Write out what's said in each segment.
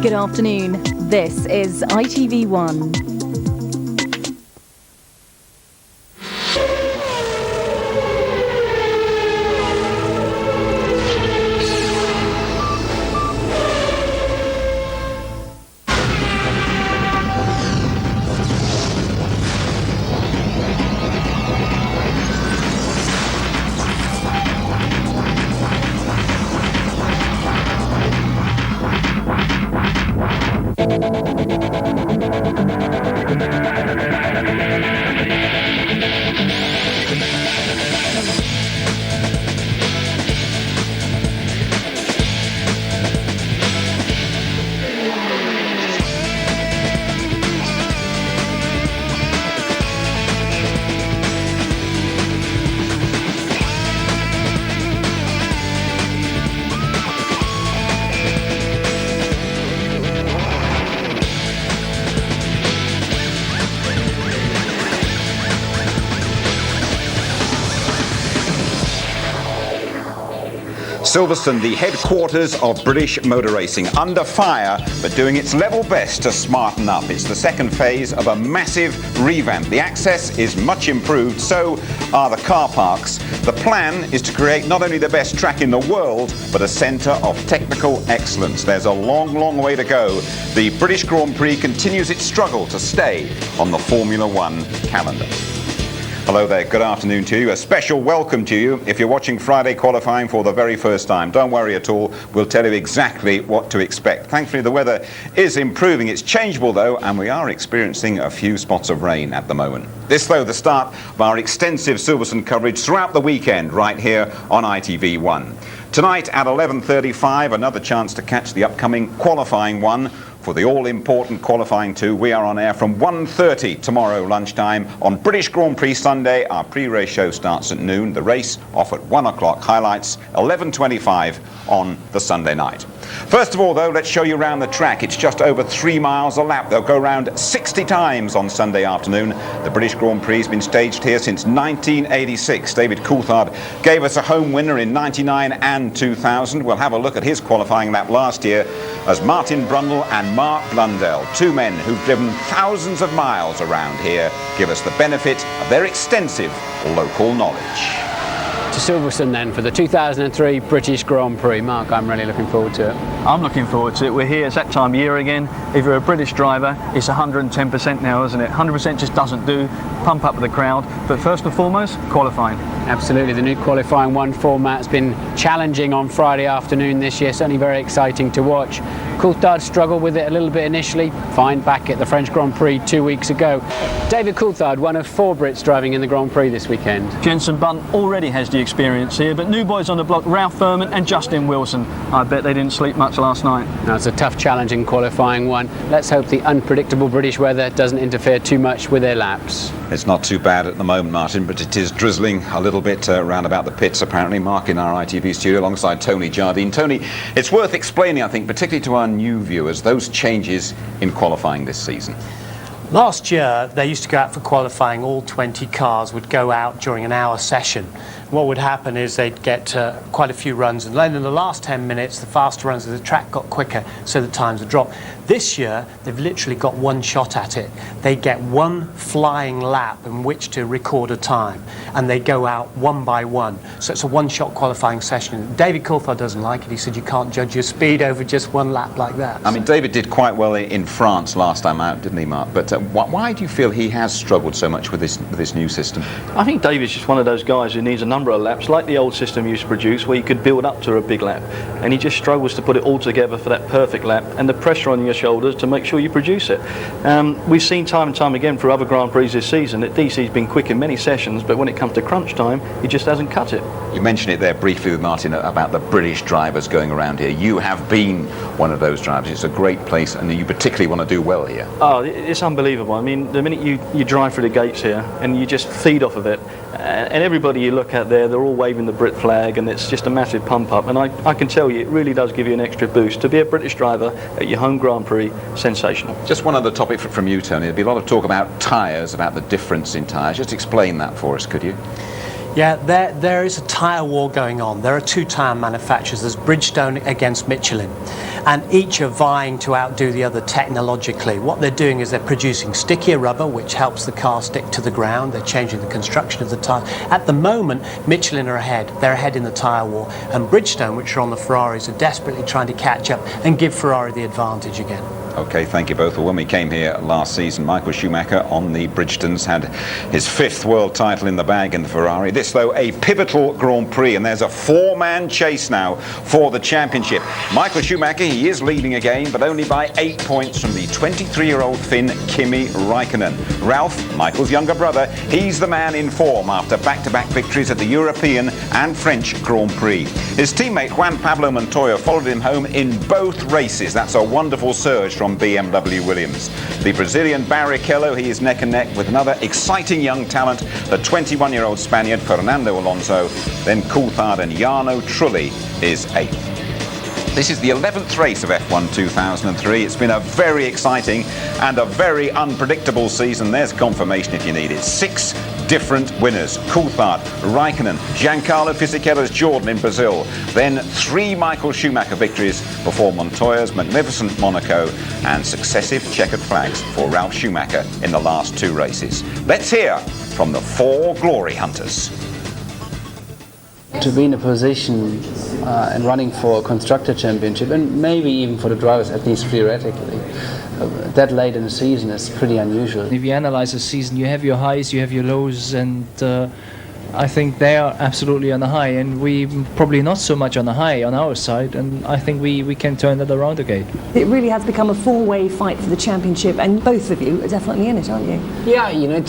good afternoon. This is ITV1. Silverstone, the headquarters of British motor racing, under fire but doing its level best to smarten up. It's the second phase of a massive revamp. The access is much improved, so are the car parks. The plan is to create not only the best track in the world, but a centre of technical excellence. There's a long, long way to go. The British Grand Prix continues its struggle to stay on the Formula One calendar. Hello there, good afternoon to you. A special welcome to you if you're watching Friday qualifying for the very first time. Don't worry at all, we'll tell you exactly what to expect. Thankfully the weather is improving. It's changeable though, and we are experiencing a few spots of rain at the moment. This though, the start of our extensive Silverstone coverage throughout the weekend right here on ITV1. Tonight at 11:35, another chance to catch the upcoming qualifying one. For the all-important qualifying 2, we are on air from 1:30 tomorrow lunchtime on British Grand Prix Sunday. Our pre-race show starts at noon. The race off at 1 o'clock. Highlights 11:25 on the Sunday night. First of all, though, let's show you around the track. It's just over 3 miles a lap. They'll go around 60 times on Sunday afternoon. The British Grand Prix has been staged here since 1986. David Coulthard gave us a home winner in 99 and 2000. We'll have a look at his qualifying lap last year as Martin Brundle and Mark Blundell, two men who've driven thousands of miles around here, give us the benefit of their extensive local knowledge. To Silverstone then for the 2003 British Grand Prix. Mark, I'm really looking forward to it. I'm looking forward to it. We're here, it's that time of year again. If you're a British driver, it's 110% now, isn't it? 100% just doesn't do. Pump up the crowd. But first and foremost, qualifying. Absolutely. The new qualifying one format's been challenging on Friday afternoon this year. Certainly very exciting to watch. Coulthard struggled with it a little bit initially. Fine back at the French Grand Prix 2 weeks ago. David Coulthard, one of 4 Brits driving in the Grand Prix this weekend. Jenson Button already has the experience here, but new boys on the block, Ralph Furman and Justin Wilson. I bet they didn't sleep much last night. Now, it's a tough challenge in qualifying one. Let's hope the unpredictable British weather doesn't interfere too much with their laps. It's not too bad at the moment, Martin, but it is drizzling a little bit round about the pits, apparently. Mark in our ITV studio alongside Tony Jardine. Tony, it's worth explaining, I think, particularly to our new viewers, those changes in qualifying this season. Last year, they used to go out for qualifying. All 20 cars would go out during an hour session. What would happen is they'd get quite a few runs, and then in the last 10 minutes, the faster runs of the track got quicker, so the times would drop. This year, they've literally got one shot at it. They get one flying lap in which to record a time, and they go out one by one. So it's a one-shot qualifying session. David Coulthard doesn't like it. He said you can't judge your speed over just one lap like that. I mean, David did quite well in France last time out, didn't he, Mark? But why do you feel he has struggled so much with this new system? I think David's just one of those guys who needs a number of laps, like the old system used to produce, where you could build up to a big lap, and he just struggles to put it all together for that perfect lap and the pressure on your shoulders to make sure you produce it. We've seen time and time again for other Grand Prix this season that DC's been quick in many sessions, but when it comes to crunch time, he just hasn't cut it. You mentioned it there briefly with Martin about the British drivers going around here. You have been one of those drivers. It's a great place, and you particularly want to do well here. Oh, it's unbelievable. I mean, the minute you drive through the gates here and you just feed off of it, and everybody you look at there, they're all waving the Brit flag, and it's just a massive pump up, and I can tell you it really does give you an extra boost. To be a British driver at your home Grand Prix, sensational. Just one other topic from you, Tony. There'll be a lot of talk about tyres, about the difference in tyres. Just explain that for us, could you? Yeah, there is a tyre war going on. There are two tyre manufacturers. There's Bridgestone against Michelin, and each are vying to outdo the other technologically. What they're doing is they're producing stickier rubber, which helps the car stick to the ground. They're changing the construction of the tyre. At the moment, Michelin are ahead. They're ahead in the tyre war, and Bridgestone, which are on the Ferraris, are desperately trying to catch up and give Ferrari the advantage again. Okay, thank you both. Well, when we came here last season, Michael Schumacher on the Bridgestones had his 5th world title in the bag in the Ferrari. This, though, a pivotal Grand Prix, and there's a 4-man chase now for the championship. Michael Schumacher, he is leading again, but only by 8 points from the 23-year-old Finn Kimi Räikkönen. Ralph, Michael's younger brother, he's the man in form after back-to-back victories at the European and French Grand Prix. His teammate Juan Pablo Montoya followed him home in both races. That's a wonderful surge from BMW Williams. The Brazilian Barrichello, he is neck and neck with another exciting young talent, the 21-year-old Spaniard Fernando Alonso. Then Coulthard and Jarno Trulli is 8th. This is the 11th race of F1 2003. It's been a very exciting and a very unpredictable season. There's confirmation if you need it. 6 different winners. Coulthard, Räikkönen, Giancarlo Fisichella's Jordan in Brazil. Then 3 Michael Schumacher victories before Montoya's magnificent Monaco, and successive checkered flags for Ralf Schumacher in the last 2 races. Let's hear from the 4 glory hunters. To be in a position and running for a constructor championship, and maybe even for the drivers, at least theoretically, that late in the season is pretty unusual. If you analyze the season, you have your highs, you have your lows, and I think they are absolutely on the high, and we probably not so much on the high on our side, and I think we can turn that around again. It really has become a 4-way fight for the championship, and both of you are definitely in it, aren't you? Yeah, you know,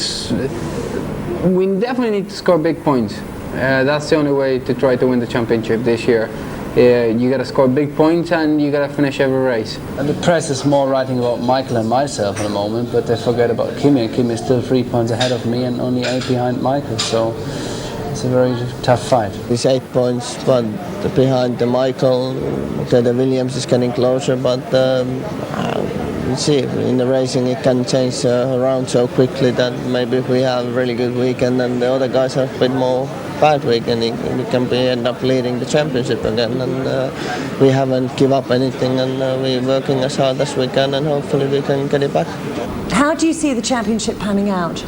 we definitely need to score big points. That's the only way to try to win the championship this year. You got to score big points and you got to finish every race. And the press is more writing about Michael and myself at the moment, but they forget about Kimi. Kimi is still 3 points ahead of me and only 8 behind Michael, so it's a very tough fight. It's 8 points, but behind the Michael, the Williams is getting closer, but you see, in the racing it can change around so quickly that maybe if we have a really good weekend and the other guys have a bit more bad weekend, we can end up leading the championship again, and we haven't give up anything, and we're working as hard as we can, and hopefully we can get it back. How do you see the championship panning out?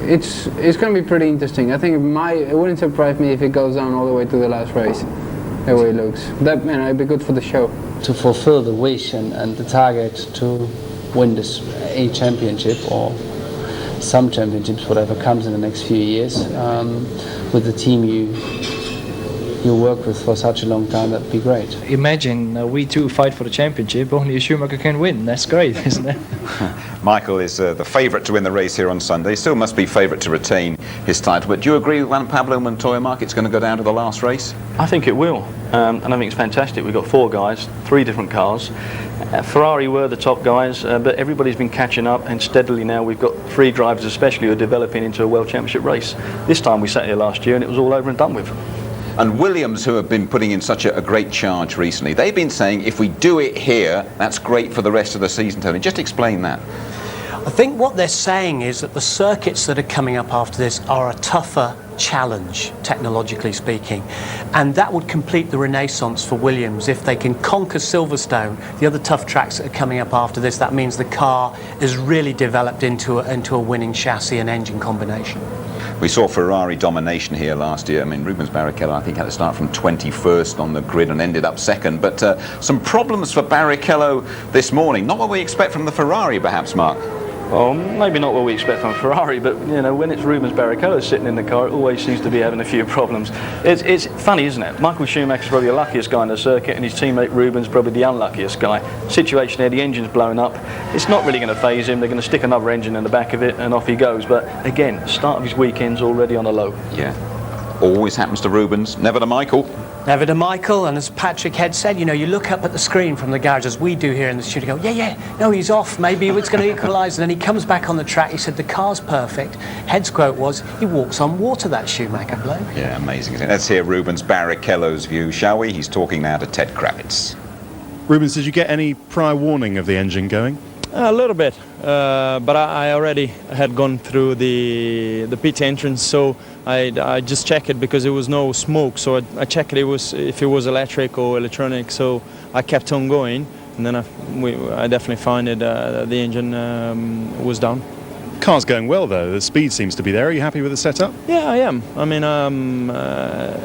It's going to be pretty interesting. I think it wouldn't surprise me if it goes down all the way to the last race, the way it looks. That, you know, it'd be good for the show. To fulfill the wish and the target to win this A championship or some championships, whatever comes in the next few years, with the team you work with for such a long time, that'd be great. Imagine we two fight for the championship, only a Schumacher can win. That's great, isn't it? Michael is the favourite to win the race here on Sunday. Still must be favourite to retain his title. But do you agree with Juan Pablo Montoya, Mark? It's going to go down to the last race? I think it will, and I think it's fantastic. We've got 4 guys, 3 different cars. Ferrari were the top guys, but everybody's been catching up, and steadily now we've got 3 drivers especially who are developing into a World Championship race. This time we sat here last year and it was all over and done with. And Williams, who have been putting in such a great charge recently, they've been saying if we do it here, that's great for the rest of the season, Tony. Just explain that. I think what they're saying is that the circuits that are coming up after this are a tougher challenge, technologically speaking, and that would complete the renaissance for Williams. If they can conquer Silverstone, the other tough tracks that are coming up after this, that means the car is really developed into a winning chassis and engine combination. We saw Ferrari domination here last year. I mean, Rubens Barrichello, I think, had to start from 21st on the grid and ended up 2nd. But some problems for Barrichello this morning. Not what we expect from the Ferrari, perhaps, Mark. Well, maybe not what we expect from Ferrari, but you know, when it's Rubens Barrichello sitting in the car, it always seems to be having a few problems. It's funny, isn't it? Michael Schumacher's probably the luckiest guy in the circuit, and his teammate Rubens probably the unluckiest guy. Situation there, the engine's blown up. It's not really going to faze him. They're going to stick another engine in the back of it, and off he goes. But again, start of his weekend's already on a low. Yeah. Always happens to Rubens, never to Michael. Never to Michael, and as Patrick Head said, you know, you look up at the screen from the garage, as we do here in the studio, go, no, he's off, maybe it's going to equalise, and then he comes back on the track, he said the car's perfect. Head's quote was, he walks on water, that Schumacher bloke. Yeah, amazing. Let's hear Rubens Barrichello's view, shall we? He's talking now to Ted Kravitz. Rubens, did you get any prior warning of the engine going? A little bit, but I already had gone through the pit entrance, so I just checked it because there was no smoke. So I checked if it was electric or electronic. So I kept on going, and then I definitely find it the engine was down. Car's going well though. The speed seems to be there. Are you happy with the setup? Yeah, I am. I mean,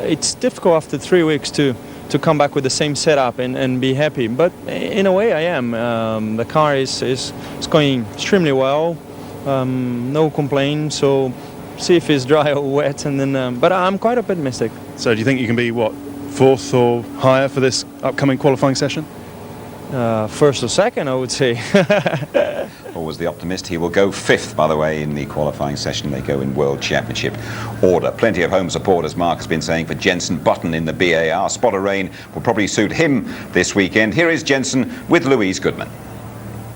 it's difficult after 3 weeks to come back with the same setup and be happy, but in a way I am. The car is going extremely well, no complaints, so see if it's dry or wet, and then but I'm quite optimistic. So do you think you can be what, 4th or higher for this upcoming qualifying session? 1st or 2nd, I would say. Always the optimist. He will go 5th, by the way, in the qualifying session. They go in World Championship order. Plenty of home support, as Mark has been saying, for Jenson Button in the BAR. Spot of rain will probably suit him this weekend. Here is Jenson with Louise Goodman.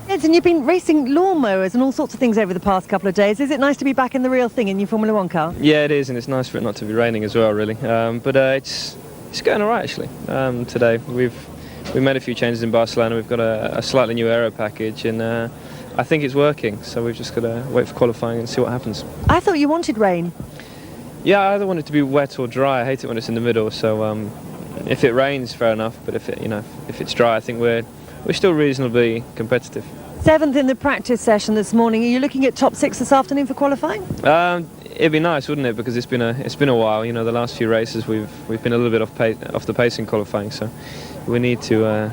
Jenson, you've been racing lawnmowers and all sorts of things over the past couple of days. Is it nice to be back in the real thing in your Formula One car? Yeah, it is, and it's nice for it not to be raining as well, really. But it's going all right, actually. Today we made a few changes in Barcelona. We've got a slightly new aero package, and I think it's working. So we've just got to wait for qualifying and see what happens. I thought you wanted rain. Yeah, I either want it to be wet or dry. I hate it when it's in the middle. So if it rains, fair enough. But if it's dry, I think we're still reasonably competitive. 7th in the practice session this morning. Are you looking at top 6 this afternoon for qualifying? It'd be nice, wouldn't it? Because it's been a while. You know, the last few races we've been a little bit off the pace in qualifying. So we need to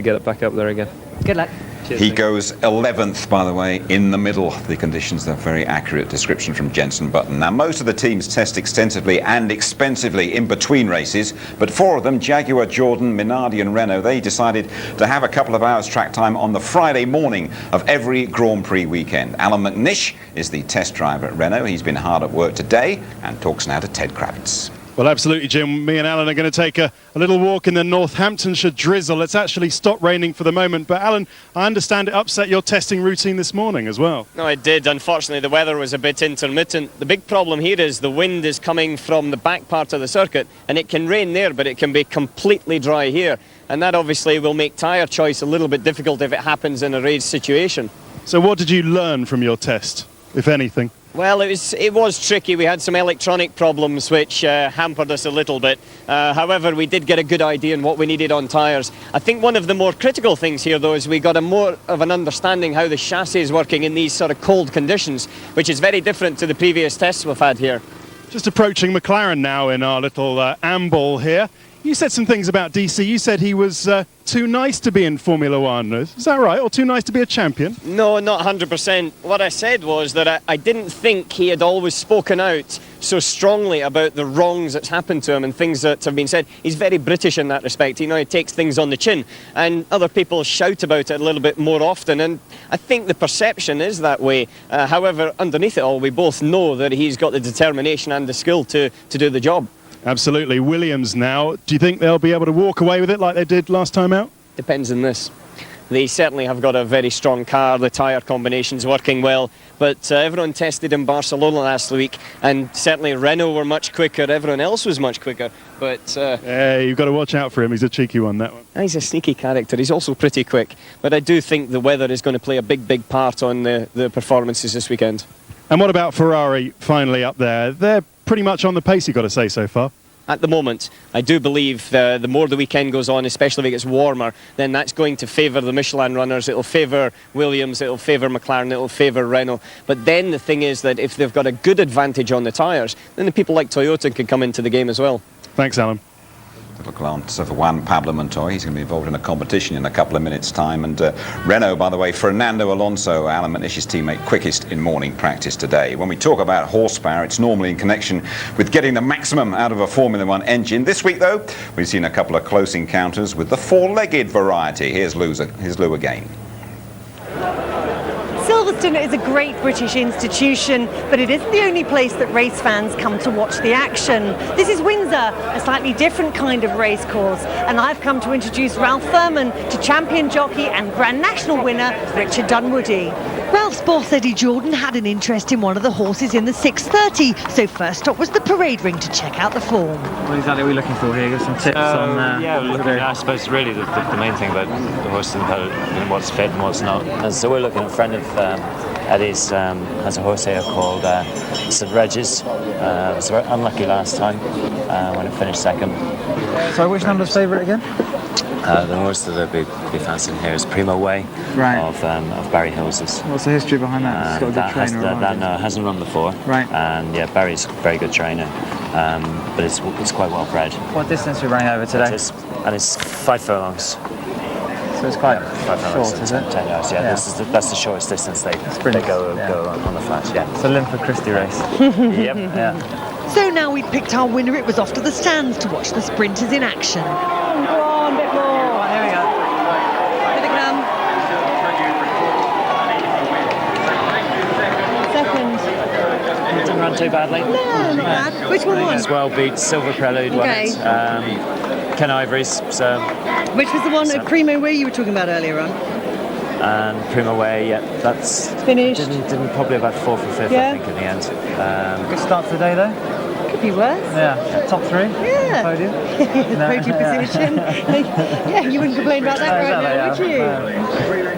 get it back up there again. Good luck. Cheers, He goes 11th, by the way, in the middle. The conditions are a very accurate description from Jenson Button. Now, most of the teams test extensively and expensively in between races, but 4 of them, Jaguar, Jordan, Minardi and Renault, they decided to have a couple of hours track time on the Friday morning of every Grand Prix weekend. Alan McNish is the test driver at Renault. He's been hard at work today and talks now to Ted Kravitz. Well, absolutely, Jim. Me and Alan are going to take a little walk in the Northamptonshire drizzle. It's actually stopped raining for the moment. But, Alan, I understand it upset your testing routine this morning as well. No, it did. Unfortunately, the weather was a bit intermittent. The big problem here is the wind is coming from the back part of the circuit, and it can rain there, but it can be completely dry here. And that obviously will make tyre choice a little bit difficult if it happens in a race situation. So what did you learn from your test, if anything? Well, it was tricky. We had some electronic problems which hampered us a little bit. However, we did get a good idea on what we needed on tyres. I think one of the more critical things here, though, is we got a more of an understanding how the chassis is working in these sort of cold conditions, which is very different to the previous tests we've had here. Just approaching McLaren now in our little amble here. You said some things about DC. You said he was too nice to be in Formula One. Is that right? Or too nice to be a champion? No, not 100%. What I said was that I didn't think he had always spoken out so strongly about the wrongs that's happened to him and things that have been said. He's very British in that respect. You know, he takes things on the chin. And other people shout about it a little bit more often. And I think the perception is that way. However, underneath it all, we both know that he's got the determination and the skill to do the job. Absolutely. Williams now. Do you think they'll be able to walk away with it like they did last time out? Depends on this. They certainly have got a very strong car. The tyre combination's working well. But everyone tested in Barcelona last week, and certainly Renault were much quicker. Everyone else was much quicker. But yeah, you've got to watch out for him. He's a cheeky one, that one. He's a sneaky character. He's also pretty quick. But I do think the weather is going to play a big part on the performances this weekend. And what about Ferrari finally up there? They're pretty much on the pace, you've got to say, so far. At the moment, I do believe the more the weekend goes on, especially if it gets warmer, then that's going to favour the Michelin runners. It'll favour Williams, it'll favour McLaren, it'll favour Renault. But then the thing is that if they've got a good advantage on the tyres, then the people like Toyota can come into the game as well. Thanks, Alan. Little glance of Juan Pablo Montoya. He's going to be involved in a competition in a couple of minutes' time. And Renault, by the way, Fernando Alonso, Alan McNish's teammate, quickest in morning practice today. When we talk about horsepower, it's normally in connection with getting the maximum out of a Formula One engine. This week, though, we've seen a couple of close encounters with the four-legged variety. Here's Lou again. Silverstone is a great British institution, but it isn't the only place that race fans come to watch the action. This is Windsor, a slightly different kind of race course, and I've come to introduce Ralph Thurman to champion jockey and Grand National winner Richard Dunwoody. Ralph's boss Eddie Jordan had an interest in one of the horses in the 6:30, so first stop was the parade ring to check out the form. What exactly are we looking for here? Give some tips on. Yeah, I suppose really the main thing about the horse and what's fit and what's not. And so we're looking at a friend of Eddie's has a horse here called St Regis. It was very unlucky last time when it finished second. So which number's favourite again? The horse that I'd be fancying here is Primo Way of Barry Hills's. What's the history behind that? It's got a good trainer. That hasn't run before. Right. And yeah, Barry's a very good trainer, but it's quite well bred. What distance are we running over today? It's 5 furlongs. So it's quite 5 furlongs, short, is it? 10 yards, yeah. That's the shortest distance they go on the flat, yeah. It's a Linford Christie race. Yep. Yeah. So now we'd picked our winner, it was off to the stands to watch the sprinters in action. Go on, a bit more. There we go. Bit of gram. Second. Didn't run too badly. No, not bad. Which one won? As well beat Silver Prelude, won it. Ken Ivory's, so... Which was the one at Primo Way you were talking about earlier on? And Primo Way, yeah, that's... Finished? Didn't probably about 4th or 5th, Yeah. I think, in the end. Good start to the day, though. Could be worse. Yeah, top 3. Yeah. Podium. Podium position. Yeah, you wouldn't complain about that right now, would you?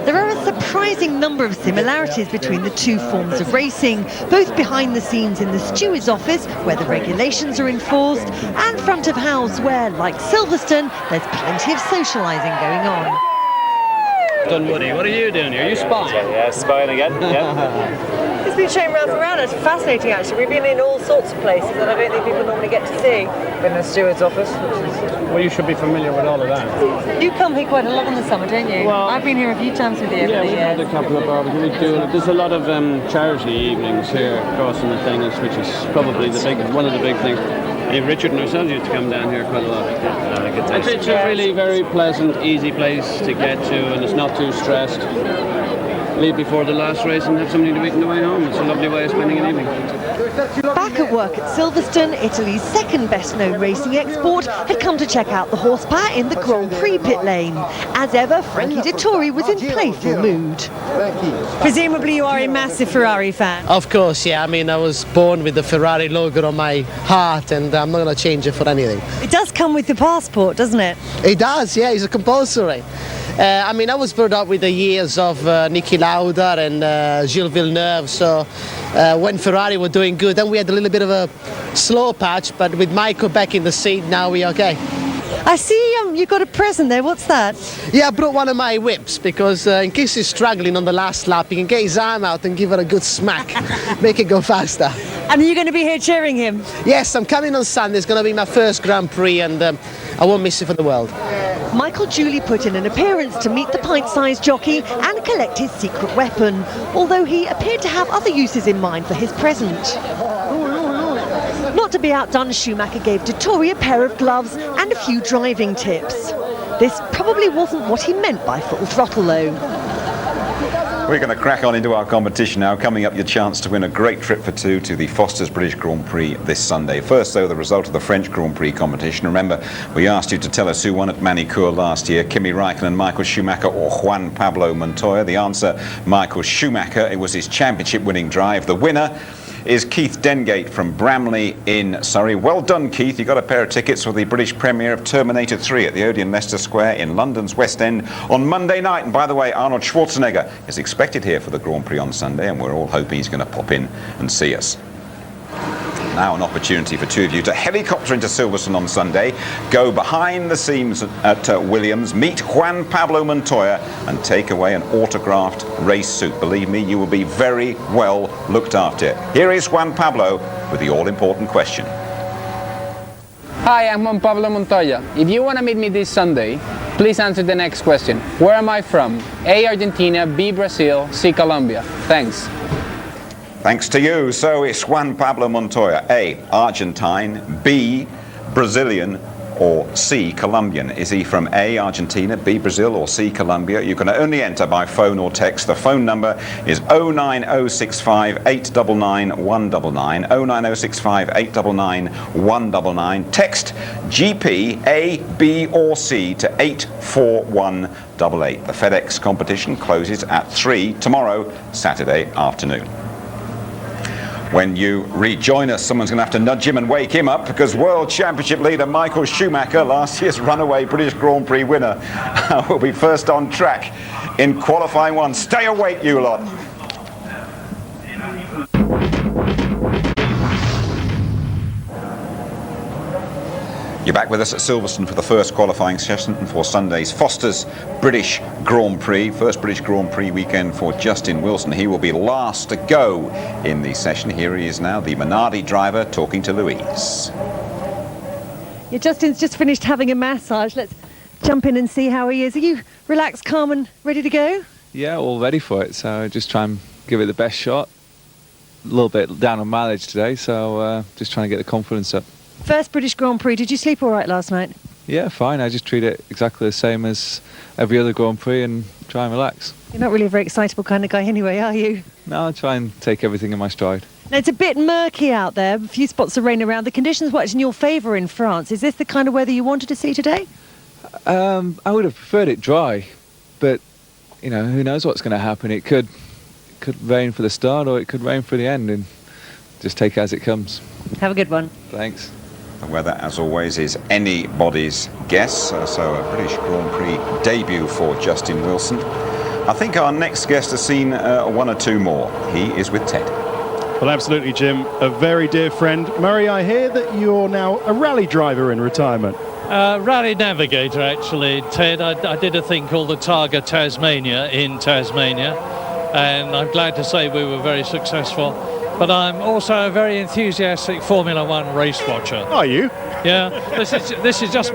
There are a surprising number of similarities between the two forms of racing, both behind the scenes in the steward's office, where the regulations are enforced, and front of house, where, like Silverstone, there's plenty of socialising going on. Dunwoody, what are you doing here? Are you spying? Yeah, spying again, yeah. It's been shown round and round. It's fascinating, actually. We've been in all sorts of places that I don't think people normally get to see. Been in the steward's office. Well, you should be familiar with all of that. You come here quite a lot in the summer, don't you? Well, I've been here a few times with you over the we've had years. a couple of barbecues. There's a lot of charity evenings here crossing the things, which is probably one of the big things. Richard and ourselves used to come down here quite a lot. It's a really very pleasant, easy place to get to, and it's not too stressed. Leave before the last race and have something to eat on the way home. It's a lovely way of spending an evening. Back at work at Silverstone, Italy's second best-known racing export had come to check out the horsepower in the Grand Prix pit lane. As ever, Frankie Dettori was in playful mood. Presumably you are a massive Ferrari fan. Of course, yeah. I mean, I was born with the Ferrari logo on my heart, and I'm not going to change it for anything. It does come with the passport, doesn't it? It does, yeah. It's a compulsory. I mean, I was brought up with the years of Niki Lauda and Gilles Villeneuve, so when Ferrari were doing good, then we had a little bit of a slow patch, but with Michael back in the seat, now we're okay. I see you got a present there. What's that? Yeah, I brought one of my whips because in case he's struggling on the last lap, he can get his arm out and give it a good smack, make it go faster. And are you going to be here cheering him? Yes, I'm coming on Sunday. It's going to be my first Grand Prix, and I won't miss it for the world. Michael Julie put in an appearance to meet the pint-sized jockey and collect his secret weapon, although he appeared to have other uses in mind for his present. Not to be outdone, Schumacher gave Dettori a pair of gloves and a few driving tips. This probably wasn't what he meant by full throttle, though. We're going to crack on into our competition now. Coming up, your chance to win a great trip for two to the Foster's British Grand Prix this Sunday. First, though, the result of the French Grand Prix competition. Remember, we asked you to tell us who won at Manicourt last year, Kimi Räikkönen, Michael Schumacher or Juan Pablo Montoya. The answer, Michael Schumacher. It was his championship-winning drive. The winner is Keith Dengate from Bramley in Surrey. Well done, Keith. You got a pair of tickets for the British premiere of Terminator 3 at the Odeon Leicester Square in London's West End on Monday night. And by the way, Arnold Schwarzenegger is expected here for the Grand Prix on Sunday, and we're all hoping he's going to pop in and see us. Now an opportunity for two of you to helicopter into Silverstone on Sunday, go behind the scenes at Williams, meet Juan Pablo Montoya and take away an autographed race suit. Believe me, you will be very well looked after. Here is Juan Pablo with the all-important question. Hi, I'm Juan Pablo Montoya. If you want to meet me this Sunday, please answer the next question. Where am I from? A, Argentina, B, Brazil, C, Colombia. Thanks. Thanks to you. So it's Juan Pablo Montoya. A, Argentine, B, Brazilian, or C, Colombian? Is he from A, Argentina, B, Brazil, or C, Colombia? You can only enter by phone or text. The phone number is 09065 899 199, 09065 899 199. Text GP, A, B, or C to 84188. The FedEx competition closes at 3 tomorrow, Saturday afternoon. When you rejoin us, someone's going to have to nudge him and wake him up, because World Championship leader Michael Schumacher, last year's runaway British Grand Prix winner, will be first on track in qualifying one. Stay awake, you lot. You're back with us at Silverstone for the first qualifying session for Sunday's Foster's British Grand Prix. First British Grand Prix weekend for Justin Wilson. He will be last to go in the session. Here he is now, the Minardi driver, talking to Louise. Yeah, Justin's just finished having a massage. Let's jump in and see how he is. Are you relaxed, calm and ready to go? Yeah, all ready for it. So just try and give it the best shot. A little bit down on mileage today, so just trying to get the confidence up. First British Grand Prix. Did you sleep all right last night? Yeah, fine. I just treat it exactly the same as every other Grand Prix and try and relax. You're not really a very excitable kind of guy anyway, are you? No, I try and take everything in my stride. Now, it's a bit murky out there. A few spots of rain around. The conditions worked in your favour in France. Is this the kind of weather you wanted to see today? I would have preferred it dry, but you know, who knows what's going to happen. It could rain for the start or it could rain for the end, and just take it as it comes. Have a good one. Thanks. The weather, as always, is anybody's guess. So a British Grand Prix debut for Justin Wilson. I think our next guest has seen one or two more. He is with Ted. Well, absolutely, Jim. A very dear friend. Murray, I hear that you're now a rally driver in retirement. Rally navigator, actually, Ted. I did a thing called the Targa Tasmania in Tasmania, and I'm glad to say we were very successful. But I'm also a very enthusiastic Formula One race watcher. Are you? Yeah. This is just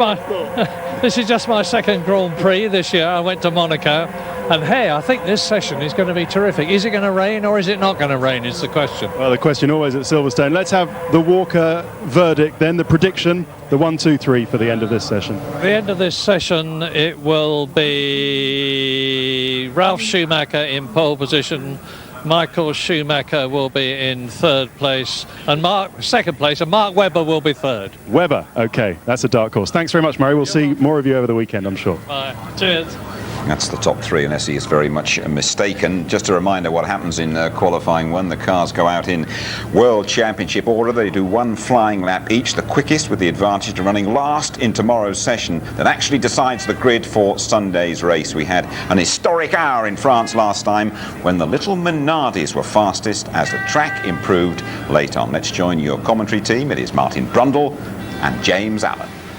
my second Grand Prix this year. I went to Monaco, and hey, I think this session is going to be terrific. Is it going to rain or is it not going to rain? Is the question. Well, the question always at Silverstone. Let's have the Walker verdict, then the prediction, the 1, 2, 3 for the end of this session. At the end of this session, it will be Ralf Schumacher in pole position. Michael Schumacher will be in third place, and second place, and Mark Webber will be third. Webber, okay, that's a dark horse. Thanks very much, Murray. We'll see more of you over the weekend, I'm sure. Bye. Cheers. That's the top three, unless he is very much mistaken. Just a reminder what happens in qualifying one. The cars go out in World Championship order. They do one flying lap each, the quickest with the advantage of running last in tomorrow's session that actually decides the grid for Sunday's race. We had an historic hour in France last time when the little Minardis were fastest as the track improved late on. Let's join your commentary team. It is Martin Brundle and James Allen.